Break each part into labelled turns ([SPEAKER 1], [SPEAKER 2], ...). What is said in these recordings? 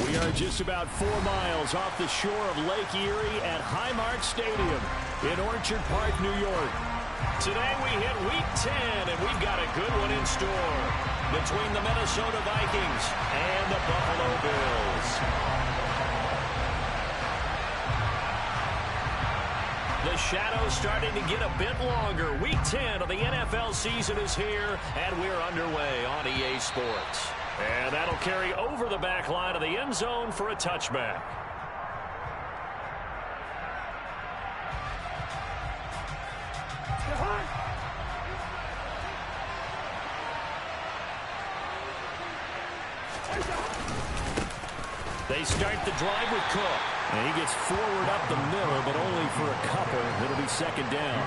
[SPEAKER 1] We are just about 4 miles off the shore of Lake Erie at Highmark Stadium in Orchard Park, New York. Today we hit Week 10, and we've got a good one in store between the Minnesota Vikings and the Buffalo Bills. The shadow's starting to get a bit longer. Week 10 of the NFL season is here, and we're underway on EA Sports. And that'll carry over the back line of the end zone for a touchback. They start the drive with Cook. And he gets forward up the middle, but only for a couple. It'll be second down.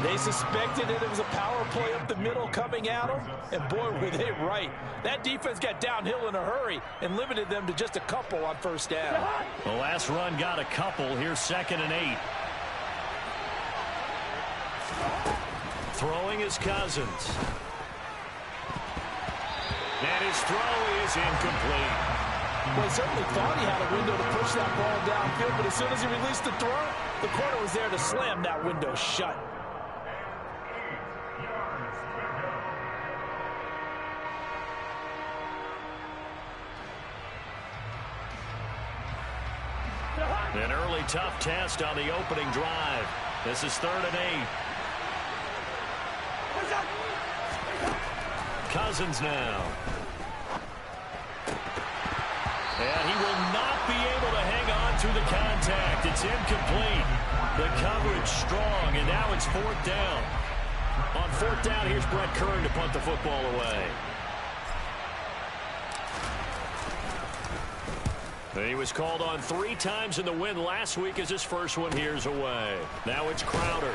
[SPEAKER 2] They suspected that it was a power play up the middle coming at them, and boy, were they right. That defense got downhill in a hurry and limited them to just a couple on first down.
[SPEAKER 1] The last run got a couple. Here's 2nd and 8. Throwing is Cousins. And his throw is incomplete.
[SPEAKER 2] Well, he certainly thought he had a window to push that ball downfield, but as soon as he released the throw, the corner was there to slam that window shut.
[SPEAKER 1] An early tough test on the opening drive. This is 3rd and 8. Cousins now. And he will not be able to hang on to the contact. It's incomplete. The coverage strong, and now it's 4th down. On 4th down, here's Brett Kern to punt the football away. He was called on 3 times in the win last week as his first one here's away. Now it's Crowder.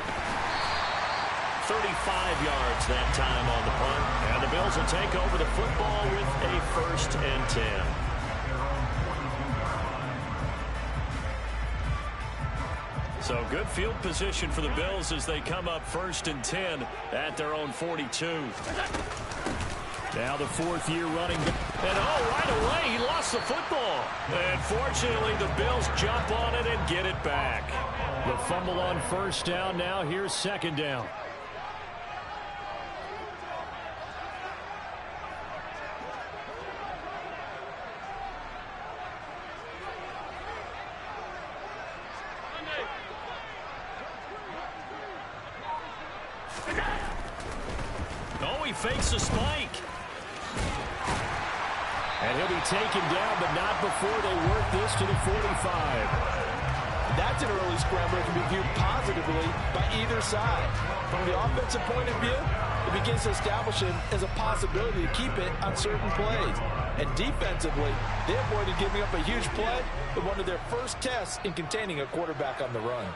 [SPEAKER 1] 35 yards that time on the punt. And the Bills will take over the football with a 1st and 10. So good field position for the Bills as they come up 1st and 10 at their own 42. Now the 4th year running. And right away he lost the football. And fortunately the Bills jump on it and get it back. The fumble on 1st down. Now here's 2nd down. Fakes a spike. And he'll be taken down, but not before they work this to the 45.
[SPEAKER 2] That's an early scramble that can be viewed positively by either side. From the offensive point of view, it begins to establish him as a possibility to keep it on certain plays. And defensively, they avoided giving up a huge play in one of their first tests in containing a quarterback on the run.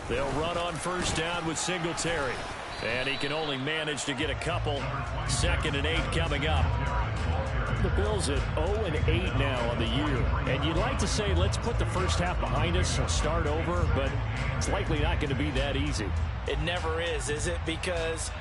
[SPEAKER 1] They'll run on 1st down with Singletary. And he can only manage to get a couple. 2nd and 8 coming up. The Bills at 0-8 now on the year. And you'd like to say, let's put the first half behind us and start over, but it's likely not going to be that easy.
[SPEAKER 2] It never is it? Because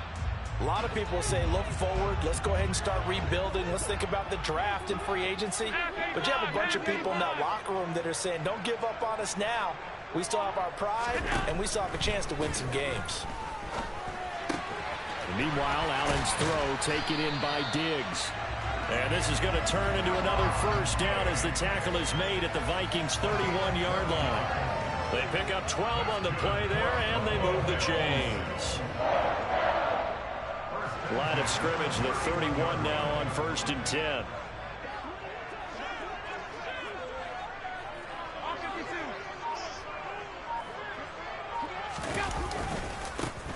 [SPEAKER 2] a lot of people say, look forward, let's go ahead and start rebuilding, let's think about the draft and free agency. But you have a bunch of people in that locker room that are saying, don't give up on us now. We still have our pride, and we still have a chance to win some games.
[SPEAKER 1] Meanwhile, Allen's throw taken in by Diggs. And this is going to turn into another 1st down as the tackle is made at the Vikings' 31-yard line. They pick up 12 on the play there, and they move the chains. Line of scrimmage, the 31 now on 1st and 10.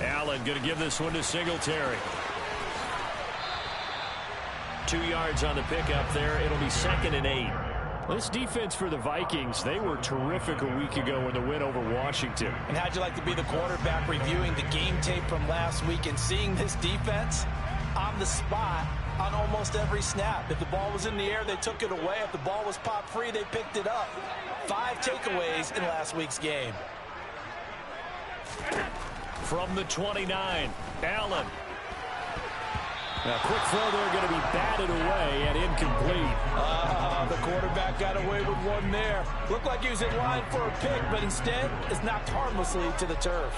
[SPEAKER 1] Allen going to give this one to Singletary. 2 yards on the pickup there. It'll be 2nd and 8. This defense for the Vikings, they were terrific a week ago in the win over Washington.
[SPEAKER 2] And how'd you like to be the quarterback reviewing the game tape from last week and seeing this defense on the spot on almost every snap? If the ball was in the air, they took it away. If the ball was popped free, they picked it up. 5 takeaways in last week's game.
[SPEAKER 1] From the 29, Allen. Now, quick throw there going to be batted away and incomplete.
[SPEAKER 2] The quarterback got away with one there. Looked like he was in line for a pick, but instead is knocked harmlessly to the turf.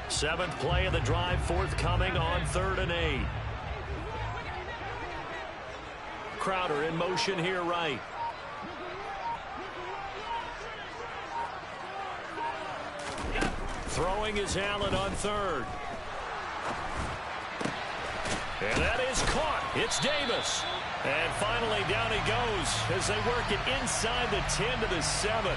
[SPEAKER 1] Seventh play of the drive forthcoming on 3rd and 8. Crowder in motion here right. Throwing is Allen on 3rd. And that is caught. It's Davis. And finally down he goes as they work it inside the 10 to the 7.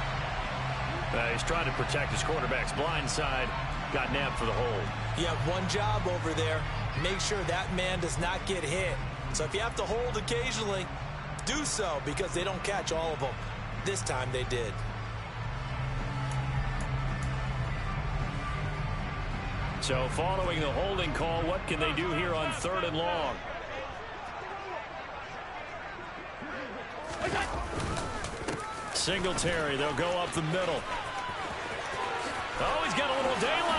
[SPEAKER 1] He's trying to protect his quarterback's blind side. Got nabbed for the hold.
[SPEAKER 2] You have one job over there. Make sure that man does not get hit. So if you have to hold occasionally, do so because they don't catch all of them. This time they did.
[SPEAKER 1] So following the holding call, what can they do here on 3rd and long? Singletary, they'll go up the middle. Oh, he's got a little daylight.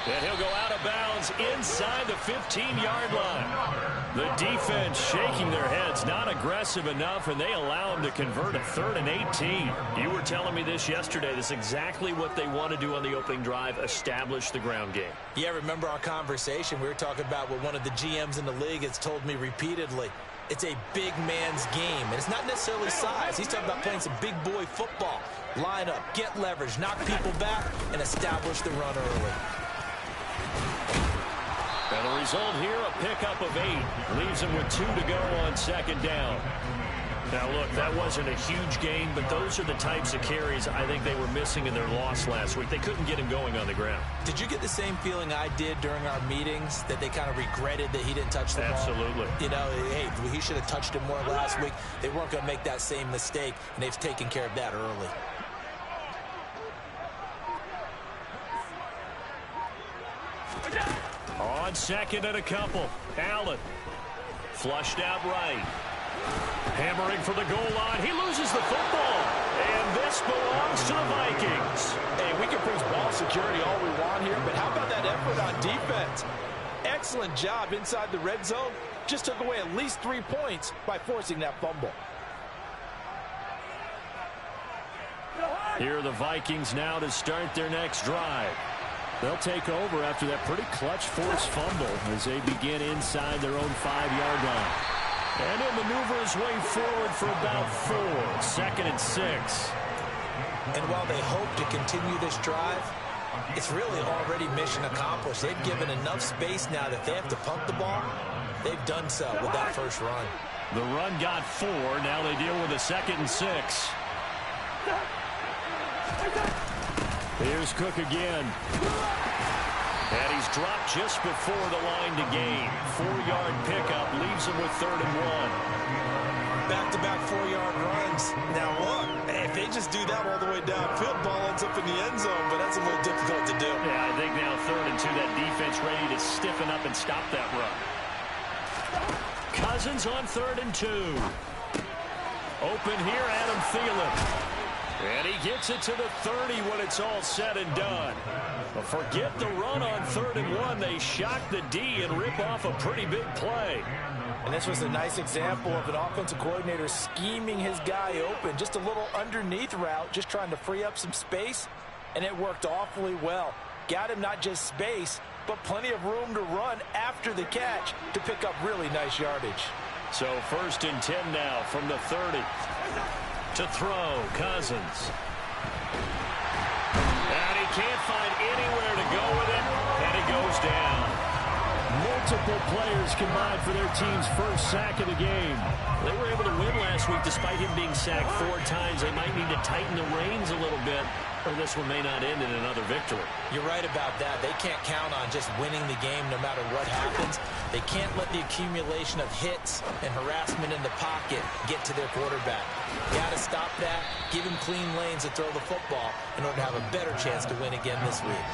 [SPEAKER 1] And he'll go out of bounds inside the 15-yard line. The defense shaking their heads, not aggressive enough, and they allow him to convert a 3rd and 18. You were telling me this yesterday. This is exactly what they want to do on the opening drive, establish the ground game.
[SPEAKER 2] Yeah, remember our conversation? We were talking about what one of the GMs in the league has told me repeatedly. It's a big man's game, and it's not necessarily size. He's talking about playing some big boy football. Line up, get leverage, knock people back, and establish the run early.
[SPEAKER 1] And the result here, a pickup of 8. Leaves him with 2 to go on 2nd down. Now, look, that wasn't a huge gain, but those are the types of carries I think they were missing in their loss last week. They couldn't get him going on the ground.
[SPEAKER 2] Did you get the same feeling I did during our meetings, that they kind of regretted that he didn't touch the ball?
[SPEAKER 1] Absolutely.
[SPEAKER 2] You know, hey, he should have touched it more last week. They weren't going to make that same mistake, and they've taken care of that early.
[SPEAKER 1] On 2nd and a couple, Allen flushed out right. Hammering for the goal line. He loses the football. And this belongs to the Vikings.
[SPEAKER 2] Hey, we can preach ball security all we want here, but how about that effort on defense? Excellent job inside the red zone. Just took away at least 3 points by forcing that fumble.
[SPEAKER 1] Here are the Vikings now to start their next drive. They'll take over after that pretty clutch forced fumble as they begin inside their own 5-yard line. And he'll maneuver his way forward for about 4. 2nd and 6.
[SPEAKER 2] And while they hope to continue this drive, it's really already mission accomplished. They've given enough space now that if they have to punt the ball, they've done so with that first run.
[SPEAKER 1] The run got 4. Now they deal with a 2nd and 6. Here's Cook again. And he's dropped just before the line to gain. 4-yard pickup leaves him with 3rd and 1.
[SPEAKER 2] Back-to-back 4-yard runs. Now look, if they just do that all the way downfield, ball ends up in the end zone, but that's a little difficult to do.
[SPEAKER 1] Yeah, I think now 3rd and 2, that defense ready to stiffen up and stop that run. Cousins on 3rd and 2. Open here, Adam Thielen. And he gets it to the 30 when it's all said and done. But forget the run on 3rd and 1. They shock the D and rip off a pretty big play.
[SPEAKER 2] And this was a nice example of an offensive coordinator scheming his guy open. Just a little underneath route, just trying to free up some space. And it worked awfully well. Got him not just space, but plenty of room to run after the catch to pick up really nice yardage.
[SPEAKER 1] So 1st and 10 now from the 30. To throw, Cousins. And he can't find anywhere to go with it, and he goes down. Multiple players combined for their team's first sack of the game. They were able to win last week despite him being sacked 4 times. They might need to tighten the reins a little bit, or this one may not end in another victory.
[SPEAKER 2] You're right about that. They can't count on just winning the game no matter what happens. They can't let the accumulation of hits and harassment in the pocket get to their quarterback. Got to stop that, give him clean lanes to throw the football in order to have a better chance to win again this week.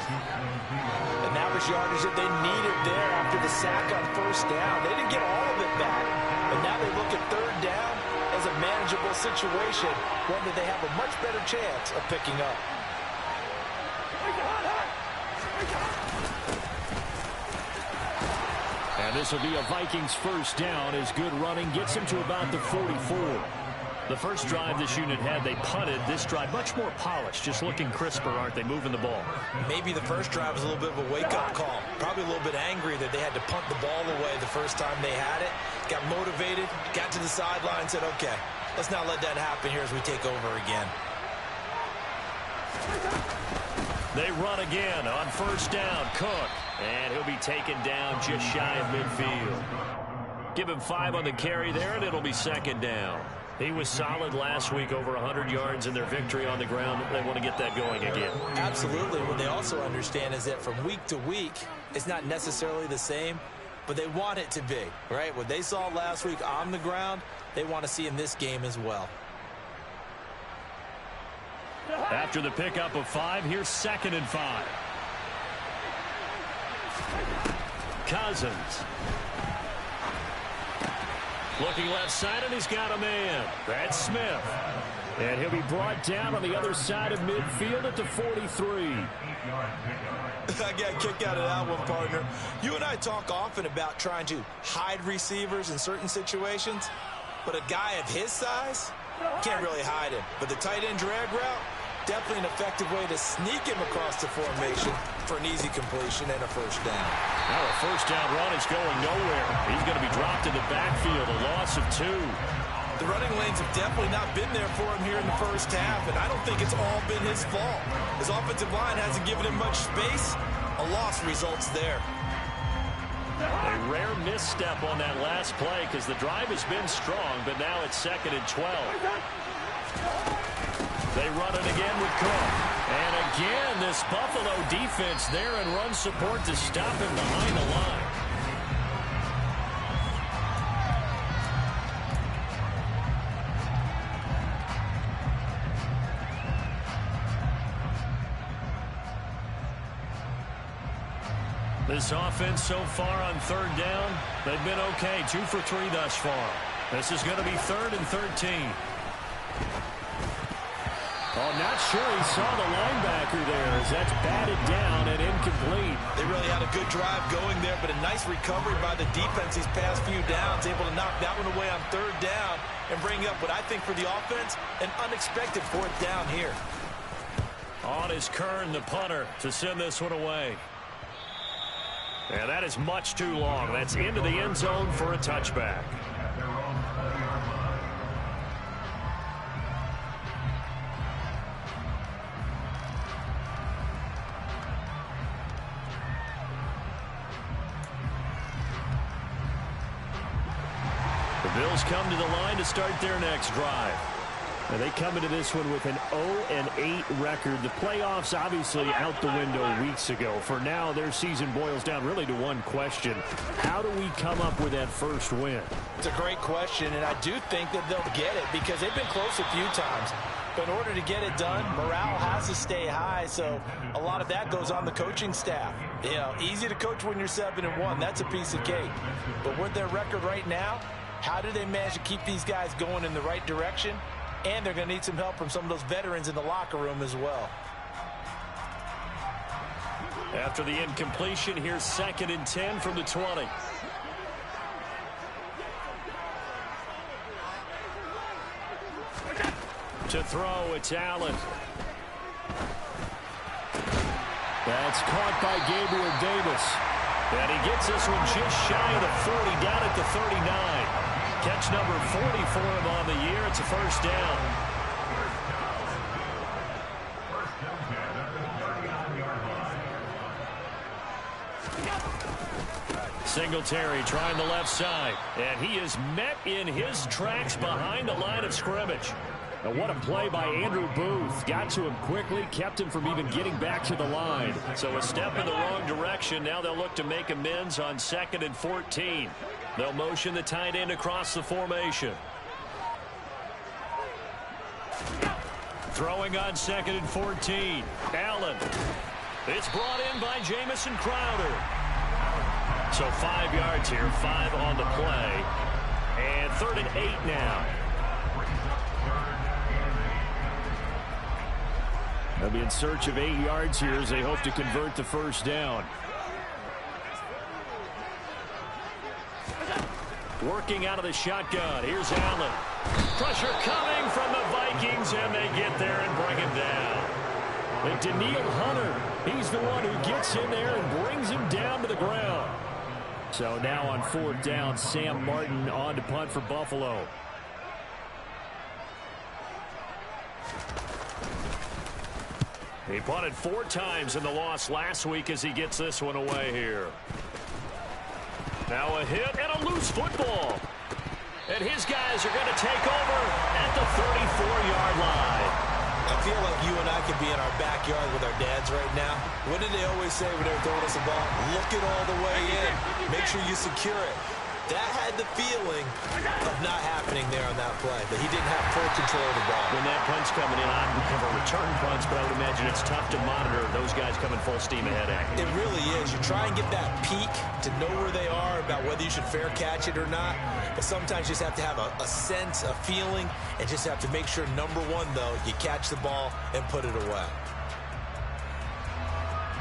[SPEAKER 2] And that was yardage that they needed there after the sack on first down. They didn't get all of it back, but now they look at third down as a manageable situation, one that they have a much better chance of picking up.
[SPEAKER 1] And this will be a Vikings first down as good running gets them to about the 44. The first drive this unit had, they punted. This drive, much more polished, just looking crisper, aren't they, moving the ball?
[SPEAKER 2] Maybe the first drive was a little bit of a wake-up call. Probably a little bit angry that they had to punt the ball away the first time they had it. Got motivated, got to the sideline, said, okay, let's not let that happen here as we take over again.
[SPEAKER 1] They run again on first down. Cook, and he'll be taken down just shy of midfield. Give him 5 on the carry there, and it'll be second down. He was solid last week, over 100 yards in their victory on the ground. They want to get that going again.
[SPEAKER 2] Absolutely. What they also understand is that from week to week, it's not necessarily the same, but they want it to be, right? What they saw last week on the ground, they want to see in this game as well.
[SPEAKER 1] After the pickup of 5, here's 2nd and 5. Cousins. Looking left side, and he's got a man. That's Smith. And he'll be brought down on the other side of midfield at the 43.
[SPEAKER 2] I got a kick out of that one, partner. You and I talk often about trying to hide receivers in certain situations, but a guy of his size can't really hide him. But the tight end drag route, definitely an effective way to sneak him across the formation for an easy completion and a first down.
[SPEAKER 1] Now a first down run is going nowhere. He's going to be dropped in the backfield, a loss of 2.
[SPEAKER 2] The running lanes have definitely not been there for him here in the first half, and I don't think it's all been his fault. His offensive line hasn't given him much space. A loss results there.
[SPEAKER 1] A rare misstep on that last play because the drive has been strong, but now it's 2nd and 12. They run it again with Cook. And again, this Buffalo defense there and run support to stop him behind the line. This offense so far on third down, they've been okay. 2 for 3 thus far. This is going to be 3rd and 13. Oh, not sure he saw the linebacker there as that's batted down and incomplete.
[SPEAKER 2] They really had a good drive going there, but a nice recovery by the defense these past few downs, able to knock that one away on third down and bring up what I think for the offense, an unexpected 4th down here.
[SPEAKER 1] On is Kern, the punter, to send this one away. And that is much too long. That's into the end zone for a touchback. The Bills come to the line to start their next drive. Now they come into this one with an 0-8 record. The playoffs obviously out the window weeks ago. For now, their season boils down really to one question. How do we come up with that first win?
[SPEAKER 2] It's a great question, and I do think that they'll get it because they've been close a few times. But in order to get it done, morale has to stay high, so a lot of that goes on the coaching staff. You know, easy to coach when you're 7-1. That's a piece of cake. But with their record right now, how do they manage to keep these guys going in the right direction? And they're going to need some help from some of those veterans in the locker room as well.
[SPEAKER 1] After the incompletion, here's 2nd and 10 from the 20. To throw, it's Allen. That's caught by Gabriel Davis. And he gets this one just shy of the 40, down at the 39. Catch number 40 for him on the year. It's a first down. Singletary trying the left side. And he is met in his tracks behind the line of scrimmage. And what a play by Andrew Booth. Got to him quickly, kept him from even getting back to the line. So a step in the wrong direction. Now they'll look to make amends on 2nd and 14. They'll motion the tight end across the formation. Throwing on 2nd and 14. Allen. It's brought in by Jamison Crowder. So 5 yards here, 5 on the play. And 3rd and 8 now. They'll be in search of 8 yards here as they hope to convert the first down. Working out of the shotgun. Here's Allen. Pressure coming from the Vikings, and they get there and bring him down. And Daniil Hunter, he's the one who gets in there and brings him down to the ground. So now on 4th down, Sam Martin on to punt for Buffalo. He punted 4 times in the loss last week as he gets this one away here. Now a hit and a loose football. And his guys are going to take over at the 34-yard line.
[SPEAKER 2] I feel like you and I could be in our backyard with our dads right now. What did they always say when they were throwing us a ball? Look it all the way in. Make sure you secure it. That had the feeling of not happening there on that play, that he didn't have full control of the ball.
[SPEAKER 1] When that punt's coming in, I don't have a return punch, but I would imagine it's tough to monitor those guys coming full steam ahead at you.
[SPEAKER 2] It really is. You try and get that peek to know where they are, about whether you should fair catch it or not. But sometimes you just have to have a sense, a feeling, and just have to make sure, number one, though, you catch the ball and put it away.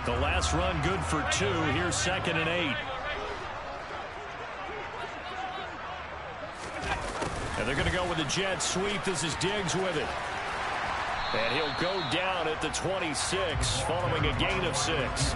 [SPEAKER 1] The last run good for 2. Here's 2nd and 8. And they're going to go with the jet sweep. This is Diggs with it. And he'll go down at the 26 following a gain of 6.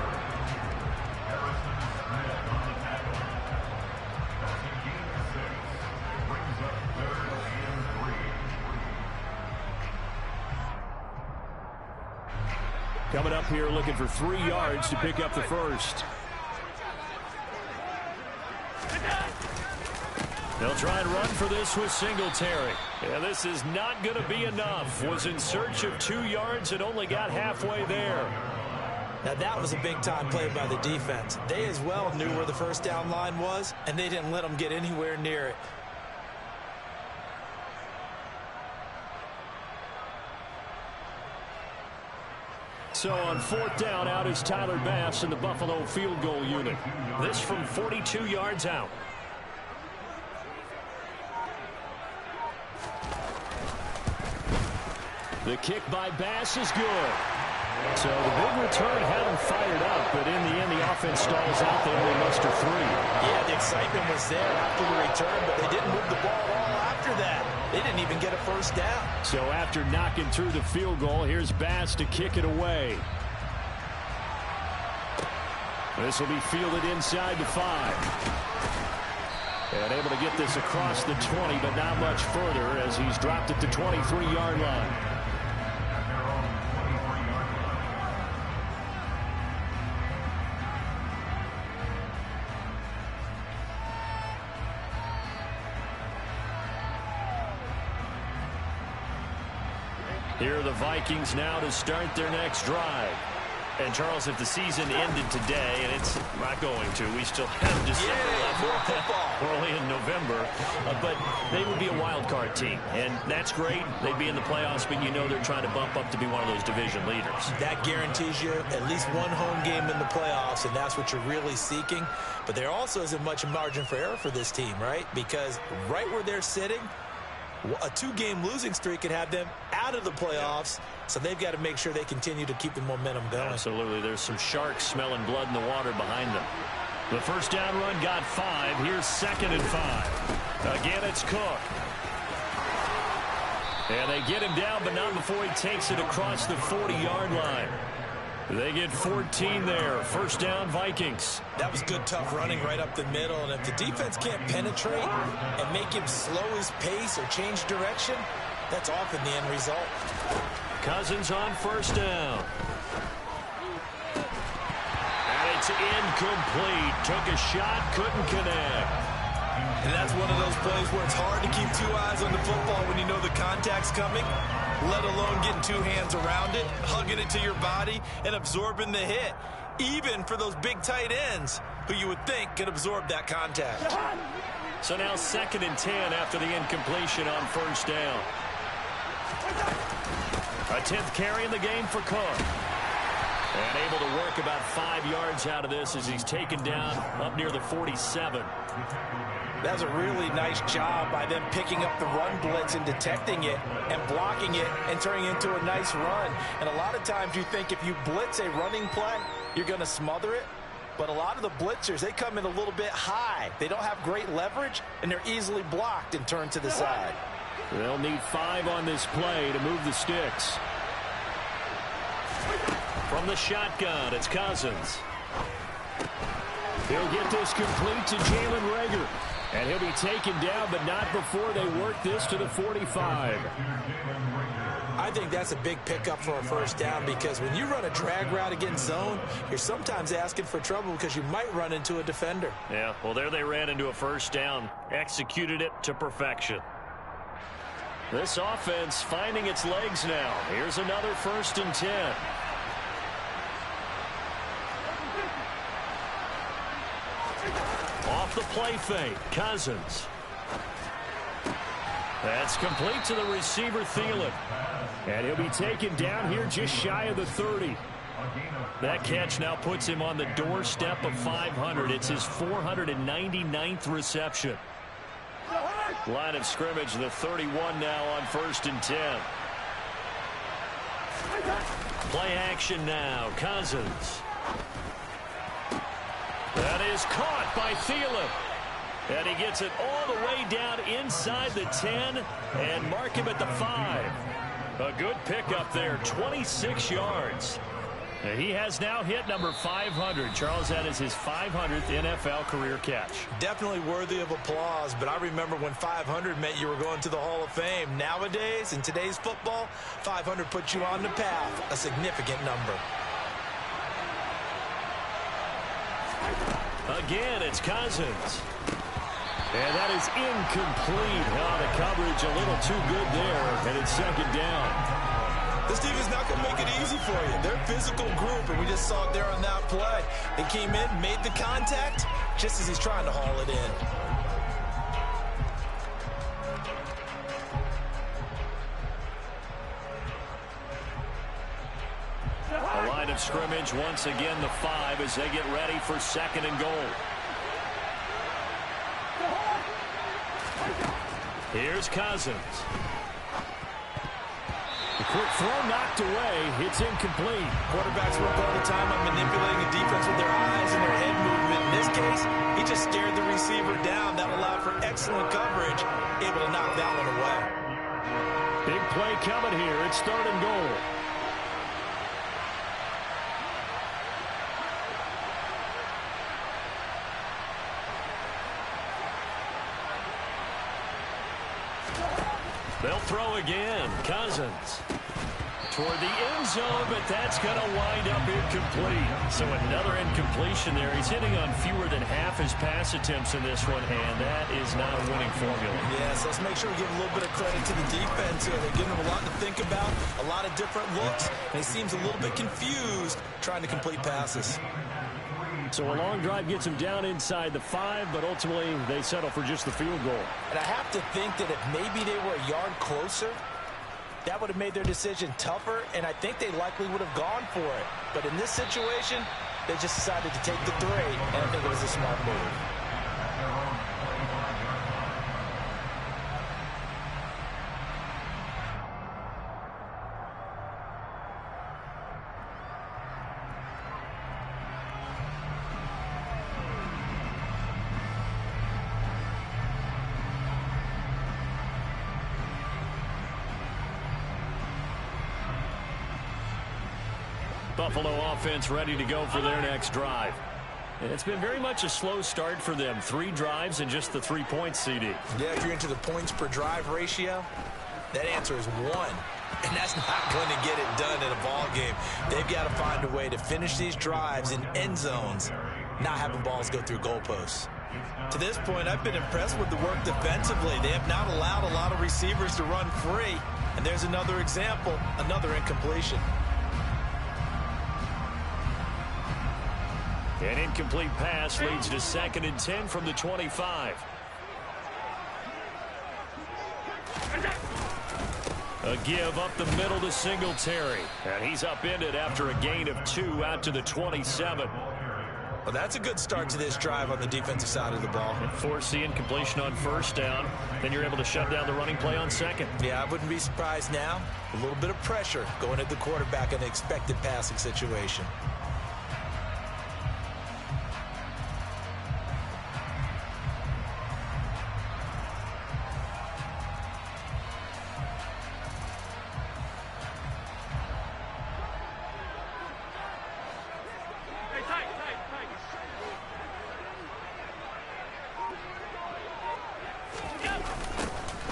[SPEAKER 1] Coming up here looking for 3 yards to pick up the first. They'll try and run for this with Singletary. Yeah, this is not going to be enough. Was in search of 2 yards and only got halfway there.
[SPEAKER 2] Now that was a big-time play by the defense. They as well knew where the first down line was, and they didn't let them get anywhere near it.
[SPEAKER 1] So on 4th down, out is Tyler Bass in the Buffalo field goal unit. This from 42 yards out. The kick by Bass is good. So the big return had him fired up, but in the end, the offense stalls out. They only muster 3.
[SPEAKER 2] Yeah, the excitement was there after the return, but they didn't move the ball at all after that. They didn't even get a first down. So
[SPEAKER 1] after knocking through the field goal, here's Bass to kick it away. This will be fielded inside the 5. And able to get this across the 20, but not much further as he's dropped at the 23-yard line. Here are the Vikings now to start their next drive. And, Charles, if the season ended today, and it's not going to, we still have December left. We're only in November. But they would be a wild card team. And that's great. They'd be in the playoffs, but you know they're trying to bump up to be one of those division leaders. That guarantees you at least one home game in the playoffs, and that's what you're really seeking. But there also isn't much margin for error for this team, right? Because right where they're sitting, a 2-game losing streak could have them out of the playoffs, so they've got to make sure they continue to keep the momentum going. Absolutely. There's some sharks smelling blood in the water behind them. The first down run got 5. Here's 2nd and 5. Again, it's Cook. And they get him down, but not before he takes it across the 40-yard line. They get 14 there. First down, Vikings. That was good, tough running right up the middle. And if the defense can't penetrate and make him slow his pace or change direction, that's often the end result. Cousins on first down. And it's incomplete. Took a shot, couldn't connect.
[SPEAKER 2] And that's one of those plays where it's hard to keep two eyes on the football when you know the contact's coming, let alone getting two hands around it, hugging it to your body, and absorbing the hit, even for those big tight ends who you would think could absorb that contact.
[SPEAKER 1] So now 2nd and 10 after the incompletion on first down. A 10th carry in the game for Cook. And able to work about 5 yards out of this as he's taken down up near the 47.
[SPEAKER 2] That's a really nice job by them picking up the run blitz and detecting it and blocking it and turning it into a nice run. And a lot of times you think if you blitz a running play, you're going to smother it. But a lot of the blitzers, they come in a little bit high. They don't have great leverage, and they're easily blocked and turned to the side.
[SPEAKER 1] They'll need 5 on this play to move the sticks. From the shotgun, it's Cousins. He'll get this complete to Jalen Reagor. And he'll be taken down, but not before they work this to the 45.
[SPEAKER 2] I think that's a big pickup for a first down because when you run a drag route against zone, you're sometimes asking for trouble because you might run into a defender.
[SPEAKER 1] Yeah, well, there they ran into a first down, executed it to perfection. This offense finding its legs now. Here's another 1st and 10. Off the play fake, Cousins. That's complete to the receiver, Thielen. And he'll be taken down here just shy of the 30. That catch now puts him on the doorstep of 500. It's his 499th reception. Line of scrimmage, the 31 now on 1st and 10. Play action now, Cousins. That is caught by Thielen. And he gets it all the way down inside the 10 and mark him at the 5. A good pickup there, 26 yards. He has now hit number 500. Charles, that is his 500th NFL career catch.
[SPEAKER 2] Definitely worthy of applause, but I remember when 500 meant you were going to the Hall of Fame. Nowadays, in today's football, 500 puts you on the path, a significant number.
[SPEAKER 1] Again, it's Cousins. And that is incomplete. Oh, the coverage a little too good there, and it's 2nd down.
[SPEAKER 2] This team is not going to make it easy for you. They're a physical group, and we just saw it there on that play. They came in, made the contact, just as he's trying to haul it in.
[SPEAKER 1] A line of scrimmage, once again the 5 as they get ready for 2nd and goal. Here's Cousins. The quick throw knocked away. It's incomplete.
[SPEAKER 2] Quarterbacks work all the time on manipulating the defense with their eyes and their head movement. In this case, he just scared the receiver down. That allowed for excellent coverage, able to knock that one away.
[SPEAKER 1] Big play coming here. It's 3rd and goal. They'll throw again. Cousins toward the end zone, but that's going to wind up incomplete. So another incompletion there. He's hitting on fewer than half his pass attempts in this one, and that is not a winning formula.
[SPEAKER 2] Yes, let's make sure we give a little bit of credit to the defense here. They're giving him a lot to think about, a lot of different looks, and he seems a little bit confused trying to complete passes.
[SPEAKER 1] So a long drive gets him down inside the 5, but ultimately they settle for just the field goal.
[SPEAKER 2] And I have to think that if maybe they were a yard closer, that would have made their decision tougher, and I think they likely would have gone for it. But in this situation, they just decided to take the 3, and I think it was a smart move.
[SPEAKER 1] Buffalo offense ready to go for their next drive. And it's been very much a slow start for them. 3 drives and just the 3 points, CD.
[SPEAKER 2] Yeah, if you're into the points per drive ratio, that answer is 1. And that's not going to get it done in a ball game. They've got to find a way to finish these drives in end zones, not having balls go through goalposts. To this point, I've been impressed with the work defensively. They have not allowed a lot of receivers to run free. And there's another example, another incompletion.
[SPEAKER 1] An incomplete pass leads to 2nd and 10 from the 25. A give up the middle to Singletary. And he's upended after a gain of 2 out to the 27.
[SPEAKER 2] Well, that's a good start to this drive on the defensive side of the ball.
[SPEAKER 1] And force the incompletion on 1st down. Then you're able to shut down the running play on 2nd.
[SPEAKER 2] Yeah, I wouldn't be surprised now. A little bit of pressure going at the quarterback in the expected passing situation.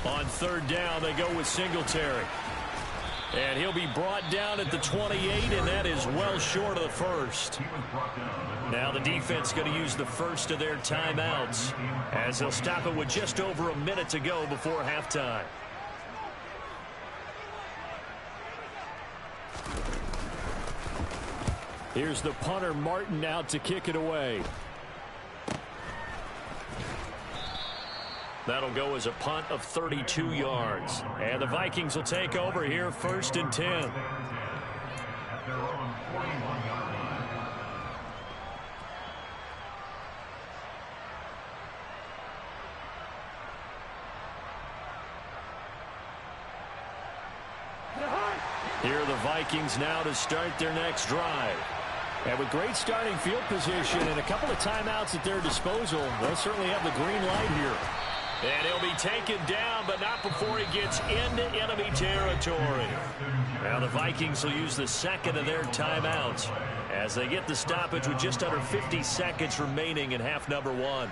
[SPEAKER 1] On 3rd down, they go with Singletary. And he'll be brought down at the 28, and that is well short of the 1st. Now the defense going to use the 1st of their timeouts as they'll stop it with just over a minute to go before halftime. Here's the punter, Martin, out to kick it away. That'll go as a punt of 32 yards. And the Vikings will take over here 1st and 10. Here are the Vikings now to start their next drive. And with great starting field position and a couple of timeouts at their disposal, they'll certainly have the green light here. And he'll be taken down, but not before he gets into enemy territory. Now the Vikings will use the 2nd of their timeouts as they get the stoppage with just under 50 seconds remaining in half number 1.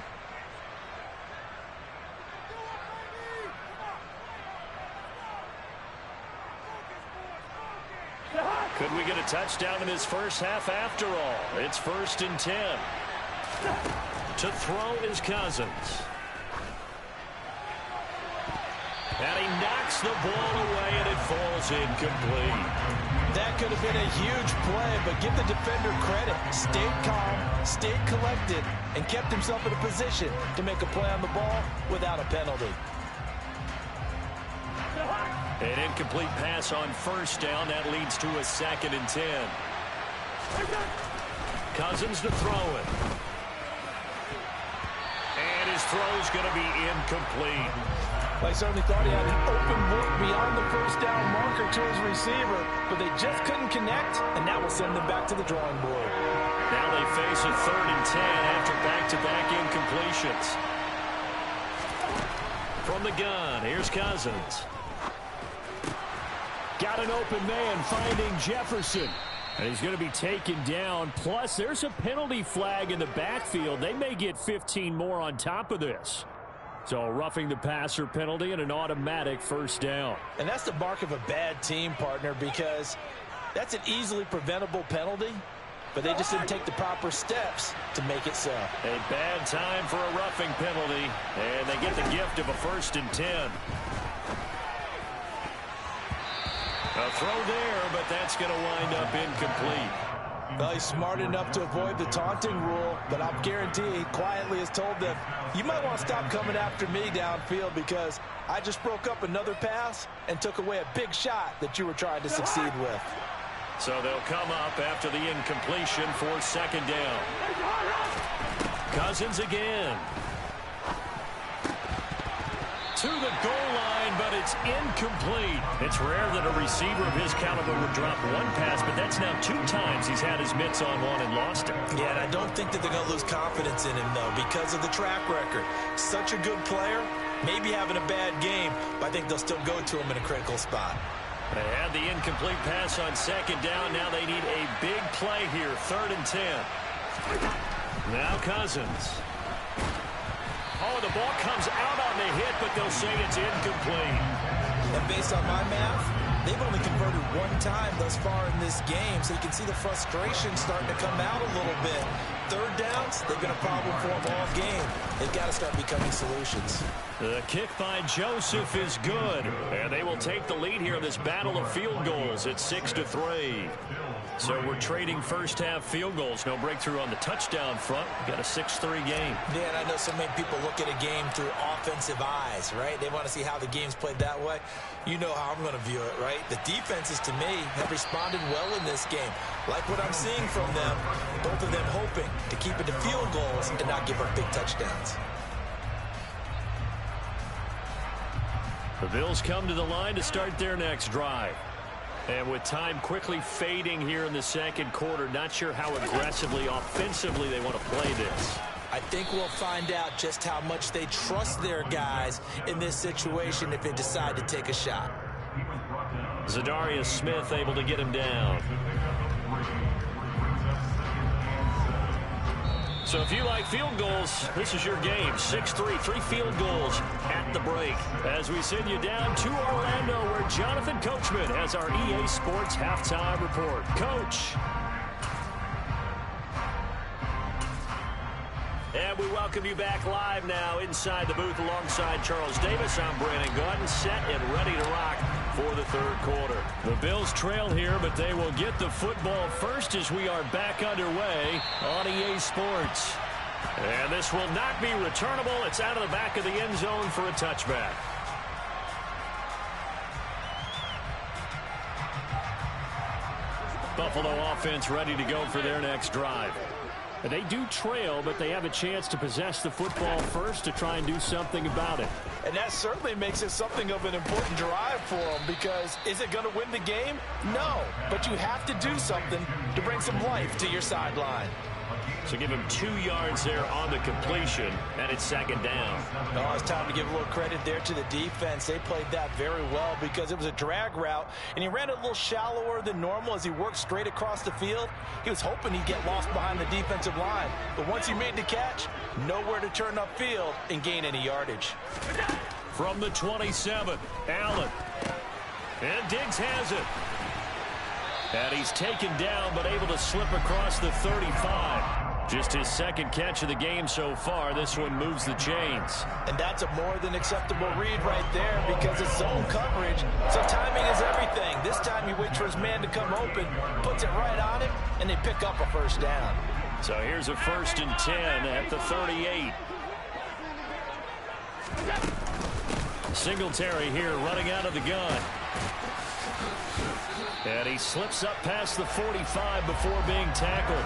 [SPEAKER 1] Could we get a touchdown in this first half after all? It's 1st and 10. To throw is Cousins. And he knocks the ball away, and it falls incomplete.
[SPEAKER 2] That could have been a huge play, but give the defender credit. Stayed calm, stayed collected, and kept himself in a position to make a play on the ball without a penalty.
[SPEAKER 1] An incomplete pass on 1st down. That leads to a 2nd and 10. Cousins to throw it. And his throw's going to be incomplete.
[SPEAKER 2] I certainly thought he had an open look beyond the 1st down marker to his receiver, but they just couldn't connect, and that will send them back to the drawing board.
[SPEAKER 1] Now they face a 3rd and 10 after back-to-back incompletions. From the gun, here's Cousins. Got an open man finding Jefferson. And he's going to be taken down. Plus, there's a penalty flag in the backfield. They may get 15 more on top of this. So roughing the passer penalty and an automatic 1st down.
[SPEAKER 2] And that's the mark of a bad team, partner, because that's an easily preventable penalty, but they just didn't take the proper steps to make it so.
[SPEAKER 1] A bad time for a roughing penalty, and they get the gift of a 1st and 10. A throw there, but that's going to wind up incomplete.
[SPEAKER 2] Well, he's smart enough to avoid the taunting rule, but I'll guarantee he quietly has told them, you might want to stop coming after me downfield because I just broke up another pass and took away a big shot that you were trying to succeed with.
[SPEAKER 1] So they'll come up after the incompletion for 2nd down. Cousins again. To the goal line, but it's incomplete. It's rare that a receiver of his caliber would drop one pass, but that's now 2 times he's had his mitts on one and lost it.
[SPEAKER 2] Yeah, and I don't think that they're going to lose confidence in him, though, because of the track record. Such a good player, maybe having a bad game, but I think they'll still go to him in a critical spot.
[SPEAKER 1] They had the incomplete pass on 2nd down. Now they need a big play here, 3rd and 10. Now Cousins. Oh, the ball comes out on the hit, but they'll say it's incomplete.
[SPEAKER 2] And based on my math, they've only converted 1 time thus far in this game, so you can see the frustration starting to come out a little bit. third downs, they've been a problem for them all game. They've got to start becoming solutions.
[SPEAKER 1] The kick by Joseph is good, and they will take the lead here in this battle of field goals at 6-3. So we're trading first-half field goals. No breakthrough on the touchdown front. We've got a 6-3 game.
[SPEAKER 2] Yeah, and I know so many people look at a game through offensive eyes, right? They want to see how the game's played that way. You know how I'm going to view it, right? The defenses, to me, have responded well in this game. Like what I'm seeing from them, both of them hoping to keep it to field goals and not give up big touchdowns.
[SPEAKER 1] The Bills come to the line to start their next drive. And with time quickly fading here in the second quarter, not sure how aggressively, offensively they want to play this.
[SPEAKER 2] I think we'll find out just how much they trust their guys in this situation if they decide to take a shot.
[SPEAKER 1] Zadarius Smith able to get him down. So if you like field goals, this is your game. 6-3, 3 field goals at the break. As we send you down to Orlando, where Jonathan Coachman has our EA Sports halftime report. Coach. And we welcome you back live now inside the booth alongside Charles Davis. I'm Brandon Gaudin, set and ready to rock for the third quarter. The Bills trail here, but they will get the football first as we are back underway on EA Sports. And this will not be returnable. It's out of the back of the end zone for a touchback. Buffalo offense ready to go for their next drive. They do trail, but they have a chance to possess the football first to try and do something about it.
[SPEAKER 2] And that certainly makes it something of an important drive for them, because is it going to win the game? No, but you have to do something to bring some life to your sideline.
[SPEAKER 1] So give him 2 yards there on the completion, and it's second down.
[SPEAKER 2] Oh, it's time to give a little credit there to the defense. They played that very well because it was a drag route, and he ran it a little shallower than normal as he worked straight across the field. He was hoping he'd get lost behind the defensive line, but once he made the catch, nowhere to turn upfield and gain any yardage.
[SPEAKER 1] From the 27, Allen. And Diggs has it. And he's taken down, but able to slip across the 35. Just his second catch of the game so far. This one moves the chains.
[SPEAKER 2] And that's a more than acceptable read right there, because it's zone coverage, so timing is everything. This time he waits for his man to come open, puts it right on him, and they pick up a first down.
[SPEAKER 1] So here's a 1st and 10 at the 38. Singletary here running out of the gun. And he slips up past the 45 before being tackled.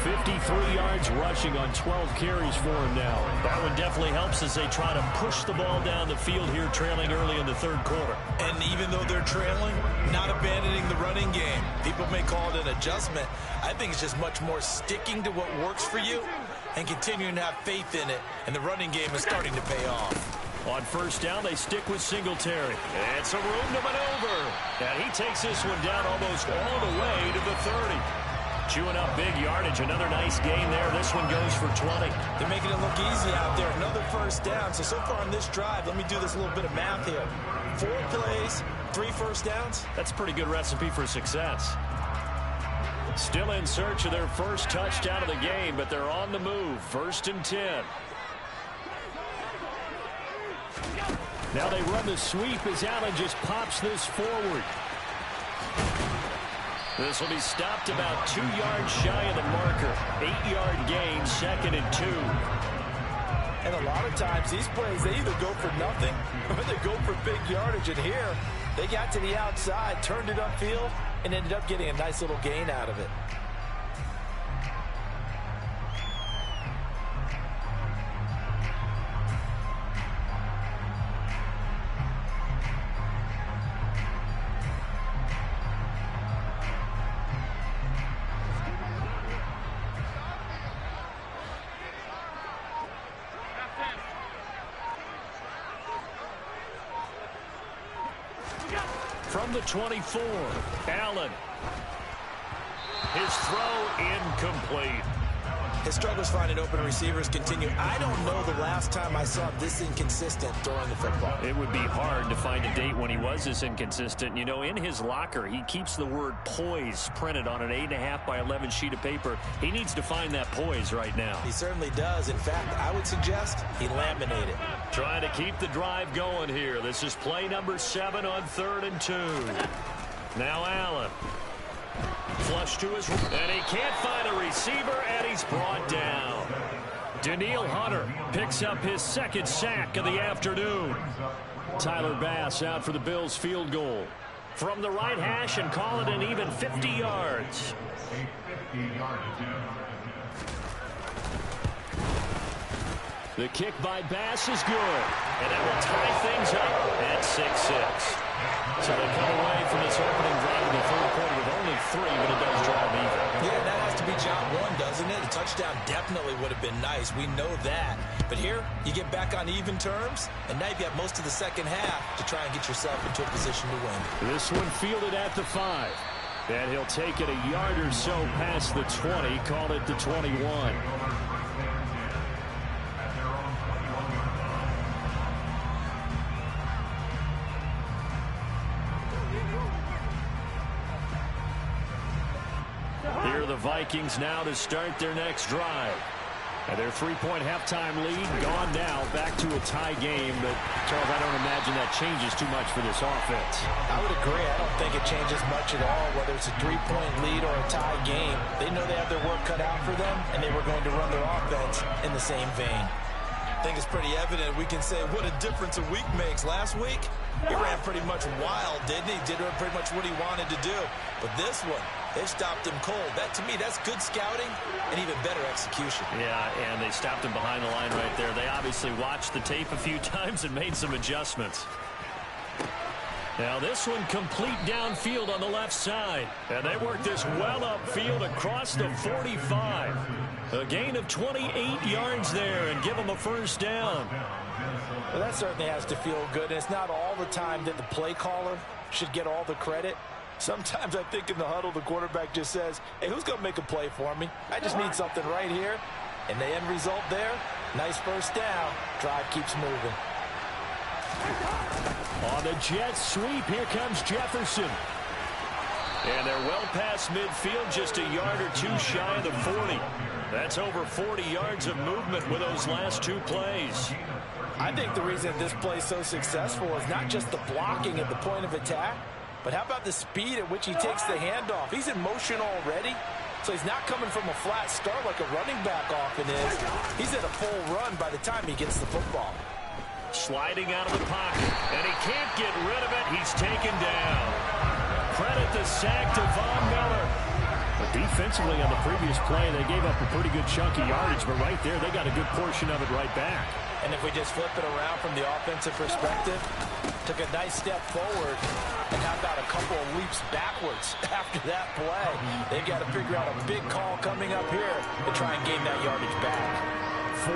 [SPEAKER 1] 53 yards rushing on 12 carries for him now. That one definitely helps as they try to push the ball down the field here, trailing early in the third quarter.
[SPEAKER 2] And even though they're trailing, not abandoning the running game. People may call it an adjustment. I think it's just much more sticking to what works for you and continuing to have faith in it. And the running game is starting to pay off.
[SPEAKER 1] On first down, they stick with Singletary. It's a room to maneuver. And he takes this one down almost all the way to the 30. Chewing up big yardage. Another nice gain there. This one goes for 20.
[SPEAKER 2] They're making it look easy out there. Another first down. So far on this drive, let me do this little bit of math here. 4 plays, 3 first downs.
[SPEAKER 1] That's a pretty good recipe for success. Still in search of their first touchdown of the game, but they're on the move. 1st and 10. Now they run the sweep as Allen just pops this forward. This will be stopped about 2 yards shy of the marker. 8-yard gain, 2nd and 2.
[SPEAKER 2] And a lot of times these plays, they either go for nothing or they go for big yardage. And here, they got to the outside, turned it upfield, and ended up getting a nice little gain out of it.
[SPEAKER 1] From the 24, Allen. His throw incomplete.
[SPEAKER 2] His struggles finding open receivers continue. I don't know the last time I saw him this inconsistent throwing the football.
[SPEAKER 1] It would be hard to find a date when he was this inconsistent. You know, in his locker, he keeps the word poise printed on an 8.5 by 11 sheet of paper. He needs to find that poise right now.
[SPEAKER 2] He certainly does. In fact, I would suggest he laminate it.
[SPEAKER 1] Trying to keep the drive going here. This is play number 7 on 3rd and 2. Now Allen. Flush to his, and he can't find a receiver, and he's brought down. Daniil Hunter picks up his 2nd sack of the afternoon. Tyler Bass out for the Bills field goal. From the right hash and call it an even 50 yards. The kick by Bass is good, and it will tie things up at 6-6. So they come away from this opening drive in the 3rd quarter with only 3, but it does drive even.
[SPEAKER 2] Yeah, that has to be job 1, doesn't it? A touchdown definitely would have been nice. We know that. But here, you get back on even terms, and now you've got most of the 2nd half to try and get yourself into a position to win.
[SPEAKER 1] This one fielded at the 5. And he'll take it a yard or so past the 20, call it the 21. Here are the Vikings now to start their next drive. And their 3-point halftime lead gone now, back to a tie game. But, Charles, I don't imagine that changes too much for this offense.
[SPEAKER 2] I would agree. I don't think it changes much at all, whether it's a 3-point lead or a tie game. They know they have their work cut out for them, and they were going to run their offense in the same vein. I think it's pretty evident. We can say what a difference a week makes. Last week, he ran pretty much wild, didn't he? Did pretty much what he wanted to do. But this one, they stopped him cold. That, to me, that's good scouting and even better execution.
[SPEAKER 1] Yeah, and they stopped him behind the line right there. They obviously watched the tape a few times and made some adjustments. Now this one complete downfield on the left side. And they work this well upfield across the 45. A gain of 28 yards there and give them a 1st down.
[SPEAKER 2] Well, that certainly has to feel good. And it's not all the time that the play caller should get all the credit. Sometimes I think in the huddle, the quarterback just says, hey, who's going to make a play for me? I just need something right here. And the end result there, nice 1st down. Drive keeps moving.
[SPEAKER 1] On the jet sweep, here comes Jefferson. And they're well past midfield, just a yard or 2 shy of the 40. That's over 40 yards of movement with those last 2 plays.
[SPEAKER 2] I think the reason this play is so successful is not just the blocking at the point of attack, but how about the speed at which he takes the handoff? He's in motion already, so he's not coming from a flat start like a running back often is. He's at a full run by the time he gets the football.
[SPEAKER 1] Sliding out of the pocket, and he can't get rid of it. He's taken down. Credit the sack to Von Miller. But defensively on the previous play, they gave up a pretty good chunk of yardage, but right there, they got a good portion of it right back.
[SPEAKER 2] And if we just flip it around from the offensive perspective, took a nice step forward, and how about a couple of leaps backwards after that play? They've got to figure out a big call coming up here to try and gain that yardage back.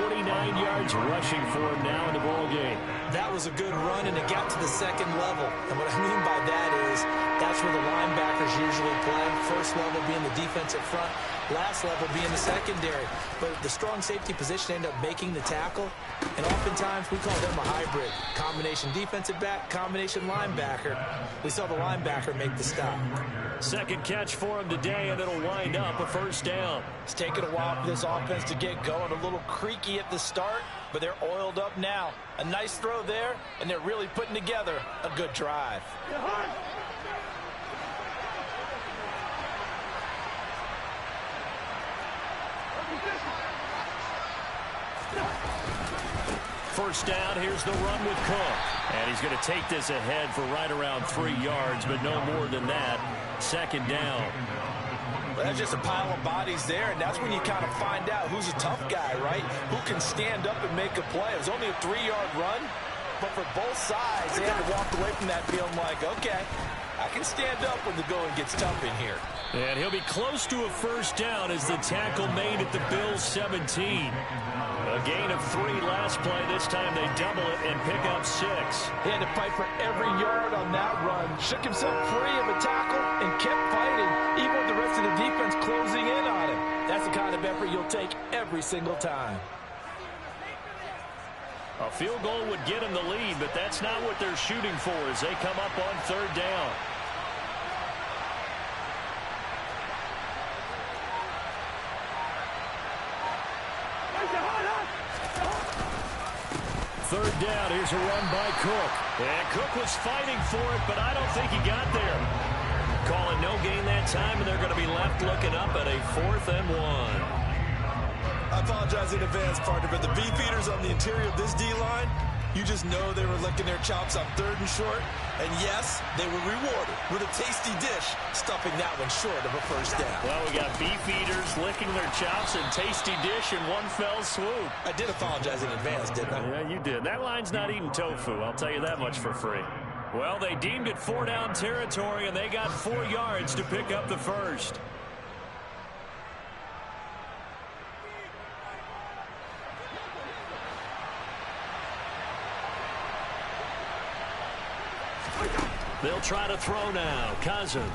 [SPEAKER 1] 49 yards rushing for him now in the ball game.
[SPEAKER 2] That was a good run, and it got to the 2nd level. And what I mean by that is that's where the linebackers usually play. 1st level being the defensive front, last level being the secondary. But the strong safety position ended up making the tackle, and oftentimes we call them a hybrid. Combination defensive back, combination linebacker. We saw the linebacker make the stop.
[SPEAKER 1] 2nd catch for him today, and it'll wind up a 1st down.
[SPEAKER 2] It's taken a while for this offense to get going. A little creaky at the start, but they're oiled up now. A nice throw there, and they're really putting together a good drive.
[SPEAKER 1] First down, here's the run with Cook. And he's going to take this ahead for right around 3 yards, but no more than that. 2nd down.
[SPEAKER 2] Well, that's just a pile of bodies there, and that's when you kind of find out who's a tough guy, right? Who can stand up and make a play. It was only a 3-yard run, but for both sides, they had to walk away from that feeling like, okay, I can stand up when the going gets tough in here.
[SPEAKER 1] And he'll be close to a 1st down as the tackle made at the Bills' 17. A gain of 3 last play. This time they double it and pick up 6.
[SPEAKER 2] He had to fight for every yard on that run. Shook himself free of a tackle and kept fighting, even with the rest of the defense closing in on him. That's the kind of effort you'll take every single time.
[SPEAKER 1] A field goal would get them the lead, but that's not what they're shooting for as they come up on third down. Third down, here's a run by Cook. And Cook was fighting for it, but I don't think he got there. Calling no gain that time, and they're going to be left looking up at a 4th and 1.
[SPEAKER 2] I apologize in advance, partner, but the beefeaters on the interior of this D-line, you just know they were licking their chops on 3rd and short. And yes, they were rewarded with a tasty dish, stuffing that one short of a first down.
[SPEAKER 1] Well, we got beefeaters licking their chops and tasty dish in one fell swoop.
[SPEAKER 2] I did apologize in advance, didn't I?
[SPEAKER 1] Yeah, you did. That line's not eating tofu, I'll tell you that much for free. Well, they deemed it 4-down territory, and they got 4 yards to pick up the first. They'll try to throw now. Cousins.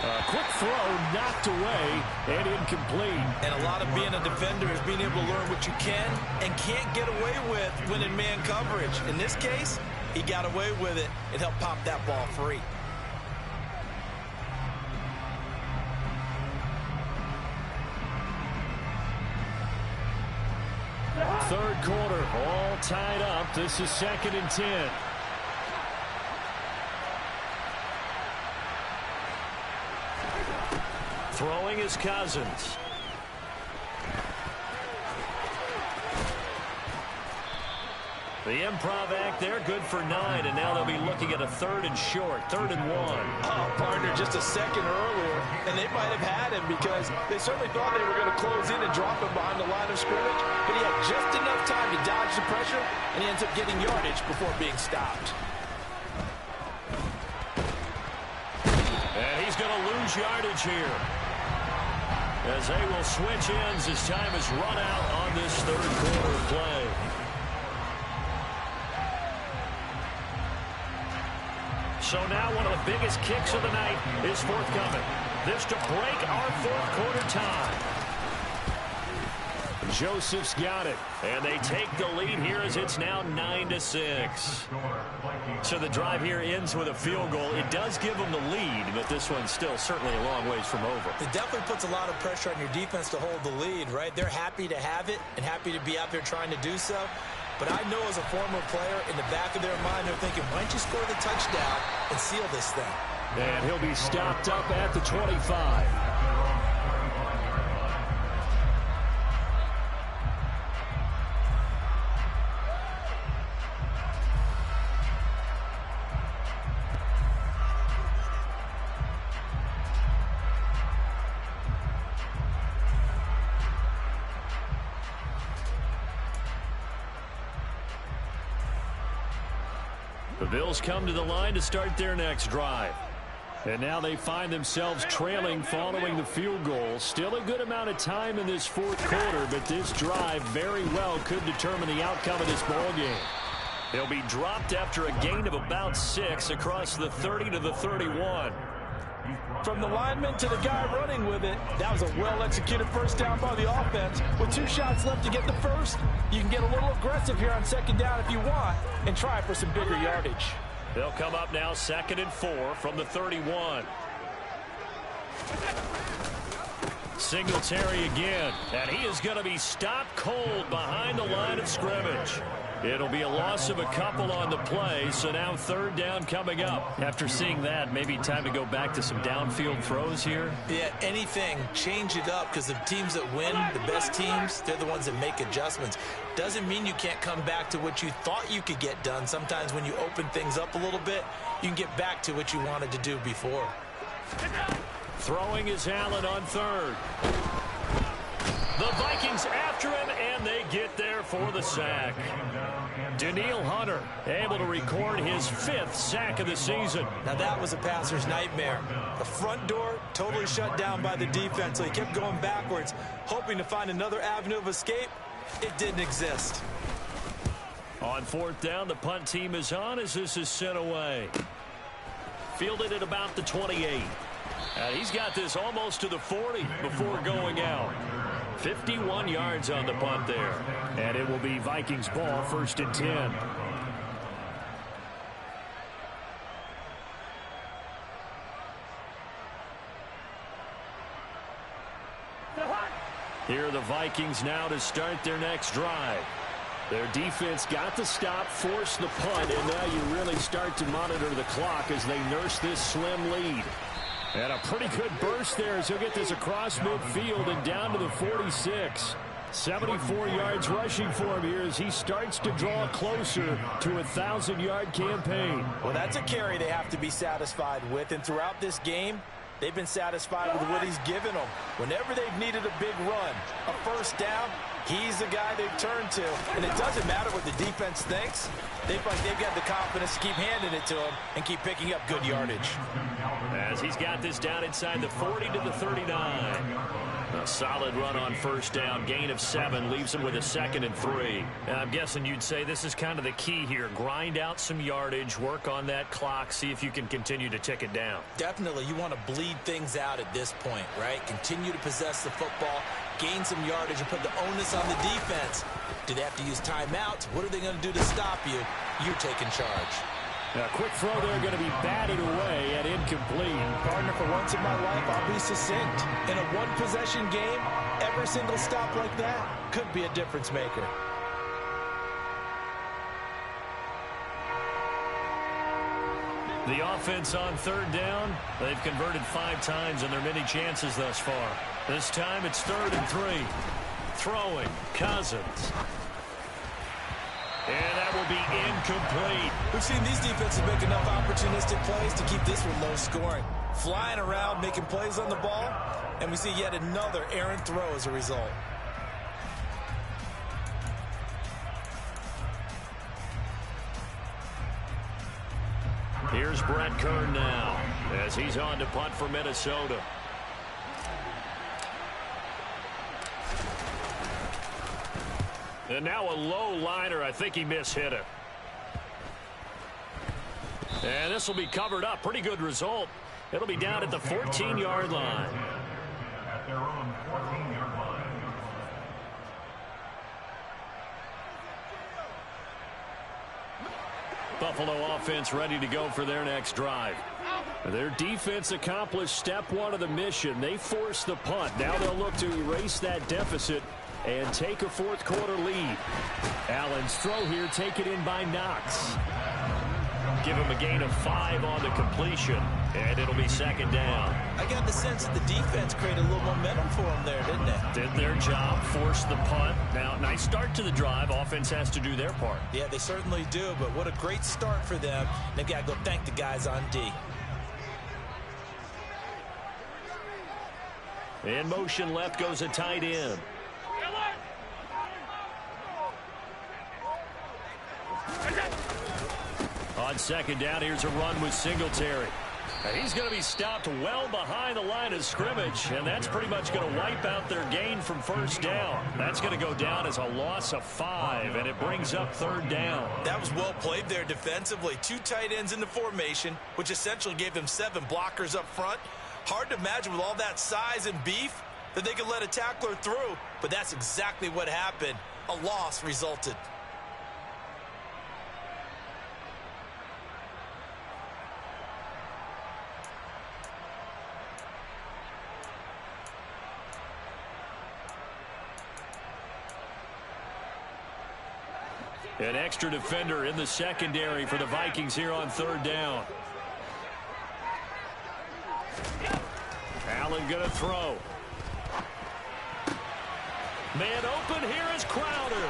[SPEAKER 1] A quick throw knocked away and incomplete.
[SPEAKER 2] And a lot of being a defender is being able to learn what you can and can't get away with when in man coverage. In this case, he got away with it and helped pop that ball free.
[SPEAKER 1] Third quarter, all tied up. This is 2nd and 10. Throwing is Cousins. The improv act there, good for 9, and now they'll be looking at a 3rd and short, 3rd and 1.
[SPEAKER 2] Oh, partner, just a second earlier, and they might have had him because they certainly thought they were going to close in and drop him behind the line of scrimmage, but he had just enough time to dodge the pressure, and he ends up getting yardage before being stopped.
[SPEAKER 1] And he's going to lose yardage here, as they will switch ends as time is run out on this 3rd quarter play. So now one of the biggest kicks of the night is forthcoming. This to break our 4th quarter tie. Joseph's got it, and they take the lead here as it's now 9-6. So the drive here ends with a field goal. It does give them the lead, but this one's still certainly a long ways from over.
[SPEAKER 2] It definitely puts a lot of pressure on your defense to hold the lead, right? They're happy to have it and happy to be out there trying to do so. But I know as a former player, in the back of their mind, they're thinking, why don't you score the touchdown and seal this thing?
[SPEAKER 1] And he'll be stopped up at the 25. The Bills come to the line to start their next drive. And now they find themselves trailing following the field goal. Still a good amount of time in this 4th quarter, but this drive very well could determine the outcome of this ball game. They'll be dropped after a gain of about 6 across the 30 to the 31.
[SPEAKER 2] From the lineman to the guy running with it, that was a well-executed first down by the offense. With 2 shots left to get the first, you can get a little aggressive here on 2nd down if you want and try for some bigger yardage.
[SPEAKER 1] They'll come up now 2nd and 4 from the 31. Singletary again, and he is going to be stopped cold behind the line of scrimmage. It'll be a loss of a couple on the play, so now 3rd down coming up. After seeing that, maybe time to go back to some downfield throws here.
[SPEAKER 2] Yeah, anything. Change it up, because the teams that win, the best teams, they're the ones that make adjustments. Doesn't mean you can't come back to what you thought you could get done. Sometimes when you open things up a little bit, you can get back to what you wanted to do before.
[SPEAKER 1] Throwing is Allen on 3rd. The Vikings after him, and they get there for the sack. Daniil Hunter able to record his 5th sack of the season.
[SPEAKER 2] Now that was a passer's nightmare. The front door totally shut down by the defense, so he kept going backwards, hoping to find another avenue of escape. It didn't exist.
[SPEAKER 1] On 4th down, the punt team is on as this is sent away. Fielded at about the 28. He's got this almost to the 40 before going out. 51 yards on the punt there. And it will be Vikings ball, 1st and 10. Here are the Vikings now to start their next drive. Their defense got the stop, forced the punt, and now you really start to monitor the clock as they nurse this slim lead. And a pretty good burst there as he'll get this across midfield and down to the 46. 74 yards rushing for him here as he starts to draw closer to a 1,000-yard campaign.
[SPEAKER 2] Well, that's a carry they have to be satisfied with, and throughout this game, they've been satisfied with what he's given them. Whenever they've needed a big run, a first down, he's the guy they've turned to. And it doesn't matter what the defense thinks. They've got the confidence to keep handing it to him and keep picking up good yardage.
[SPEAKER 1] As he's got this down inside the 40 to the 39. A solid run on first down. Gain of 7 leaves him with a 2nd and 3.
[SPEAKER 3] I'm guessing you'd say this is kind of the key here. Grind out some yardage, work on that clock, see if you can continue to tick it down.
[SPEAKER 2] Definitely. You want to bleed things out at this point, right? Continue to possess the football, gain some yardage, and put the onus on the defense. Do they have to use timeouts? What are they going to do to stop you? You're taking charge.
[SPEAKER 1] A quick throw there going to be batted away and incomplete.
[SPEAKER 2] Partner, for once in my life, I'll be succinct. In a one-possession game, every single stop like that could be a difference maker.
[SPEAKER 1] The offense on 3rd down. They've converted 5 times in their many chances thus far. This time it's 3rd and 3. Throwing, Cousins. And that will be incomplete.
[SPEAKER 2] We've seen these defenses make enough opportunistic plays to keep this one low scoring. Flying around, making plays on the ball, and we see yet another errant throw as a result.
[SPEAKER 1] Here's Brett Kern now as he's on to punt for Minnesota. And now a low liner. I think he mishit it. And this will be covered up. Pretty good result. It'll be down at the 14-yard line. At their own 14-yard line. Buffalo offense ready to go for their next drive. Their defense accomplished step 1 of the mission. They forced the punt. Now they'll look to erase that deficit and take a 4th quarter lead. Allen's throw here taken in by Knox. Give him a gain of 5 on the completion, and it'll be 2nd down.
[SPEAKER 2] I got the sense that the defense created a little momentum for them there, didn't they?
[SPEAKER 1] Did their job, forced the punt. Now, nice start to the drive. Offense has to do their part.
[SPEAKER 2] Yeah, they certainly do, but what a great start for them. They've got to go thank the guys on D.
[SPEAKER 1] In motion left goes a tight end. On 2nd down, here's a run with Singletary. And he's going to be stopped well behind the line of scrimmage, and that's pretty much going to wipe out their gain from first down. That's going to go down as a loss of 5, and it brings up 3rd down.
[SPEAKER 2] That was well played there defensively. 2 tight ends in the formation, which essentially gave them 7 blockers up front. Hard to imagine with all that size and beef that they could let a tackler through, but that's exactly what happened. A loss resulted.
[SPEAKER 1] An extra defender in the secondary for the Vikings here on 3rd down. Allen going to throw. Man open here is Crowder.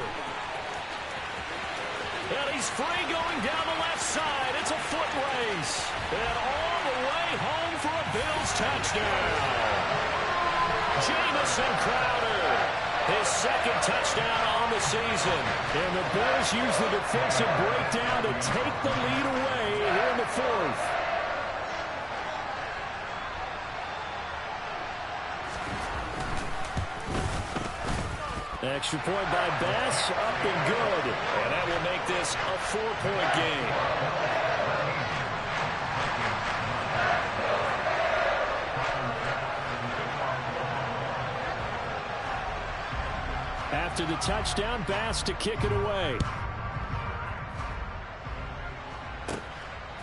[SPEAKER 1] And he's free going down the left side. It's a foot race. And all the way home for a Bills touchdown. Jamison Crowder. His 2nd touchdown on the season. And the Bills use the defensive breakdown to take the lead away here in the 4th. Extra point by Bass, up and good. And that will make this a 4-point game. after the touchdown. Bass to kick it away.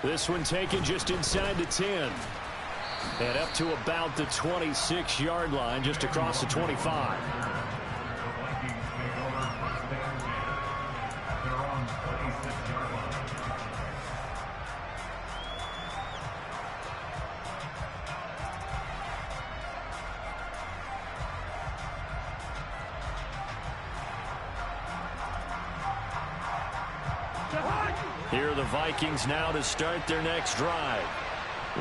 [SPEAKER 1] This one taken just inside the 10. And up to about the 26-yard line, just across the 25. Here are the Vikings now to start their next drive.